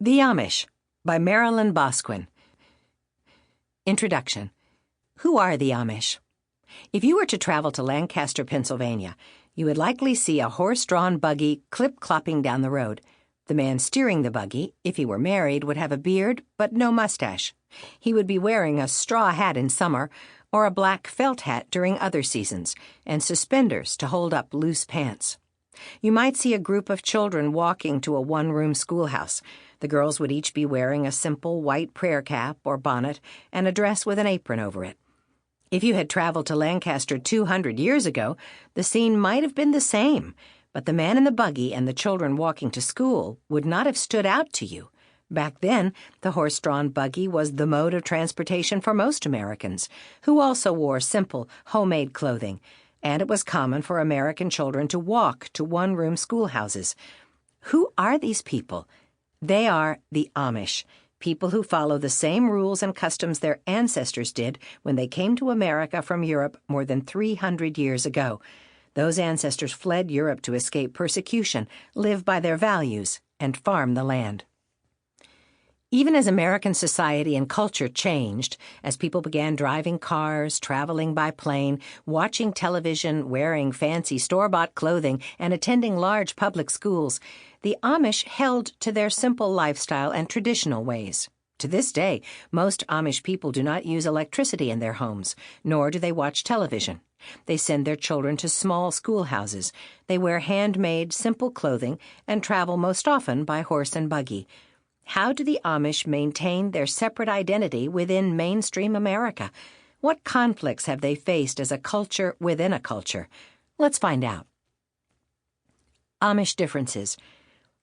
The Amish by Marilyn Bousquin. Introduction. Who are the Amish? If you were to travel to Lancaster, Pennsylvania, you would likely see a horse-drawn buggy clip-clopping down the road. The man steering the buggy, if he were married, would have a beard but no mustache. He would be wearing a straw hat in summer or a black felt hat during other seasons, and suspenders to hold up loose pants. You might see a group of children walking to a one-room schoolhouse. The girls would each be wearing a simple white prayer cap or bonnet and a dress with an apron over it. If you had traveled to Lancaster 200 years ago, the scene might have been the same, but the man in the buggy and the children walking to school would not have stood out to you. Back then, the horse-drawn buggy was the mode of transportation for most Americans, who also wore simple, homemade clothing, and it was common for American children to walk to one-room schoolhouses. Who are these people? They are the Amish, people who follow the same rules and customs their ancestors did when they came to America from Europe more than 300 years ago. Those ancestors fled Europe to escape persecution, live by their values, and farm the land. Even as American society and culture changed, as people began driving cars, traveling by plane, watching television, wearing fancy store-bought clothing, and attending large public schools, the Amish held to their simple lifestyle and traditional ways. To this day, most Amish people do not use electricity in their homes, nor do they watch television. They send their children to small schoolhouses. They wear handmade, simple clothing and travel most often by horse and buggy. How do the Amish maintain their separate identity within mainstream America? What conflicts have they faced as a culture within a culture? Let's find out. Amish differences.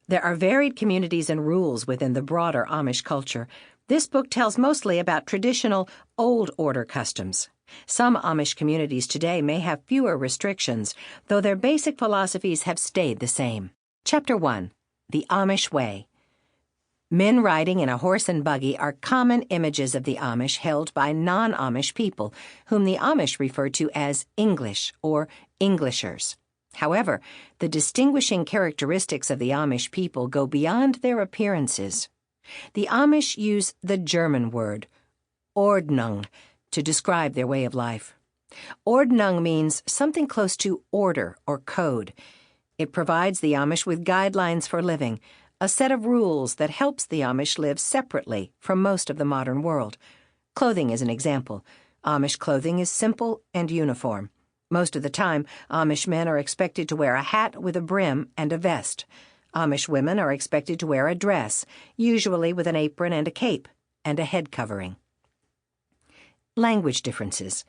There are varied communities and rules within the broader Amish culture. This book tells mostly about traditional, old-order customs. Some Amish communities today may have fewer restrictions, though their basic philosophies have stayed the same. Chapter 1. The Amish Way. Men riding in a horse and buggy are common images of the Amish held by non-Amish people, whom the Amish refer to as English or Englishers. However, the distinguishing characteristics of the Amish people go beyond their appearances. The Amish use the German word, Ordnung, to describe their way of life. Ordnung means something close to order or code. It provides the Amish with guidelines for living, a set of rules that helps the Amish live separately from most of the modern world. Clothing is an example. Amish clothing is simple and uniform. Most of the time, Amish men are expected to wear a hat with a brim and a vest. Amish women are expected to wear a dress, usually with an apron and a cape, and a head covering. Language differences.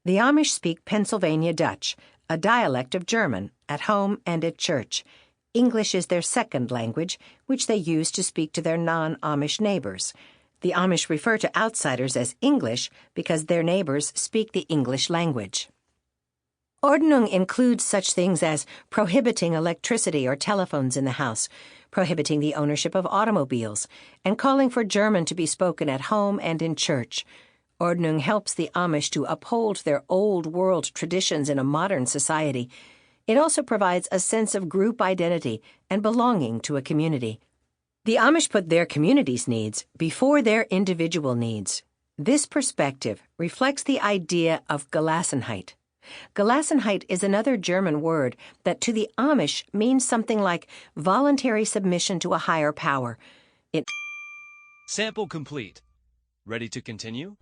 The Amish speak Pennsylvania Dutch, a dialect of German, at home and at church. English is their second language, which they use to speak to their non-Amish neighbors. The Amish refer to outsiders as English because their neighbors speak the English language. Ordnung includes such things as prohibiting electricity or telephones in the house, prohibiting the ownership of automobiles, and calling for German to be spoken at home and in church. Ordnung helps the Amish to uphold their old-world traditions in a modern society. It also provides a sense of group identity and belonging to a community. The Amish put their community's needs before their individual needs. This perspective reflects the idea of Gelassenheit. Gelassenheit is another German word that to the Amish means something like voluntary submission to a higher power. Sample complete. Ready to continue?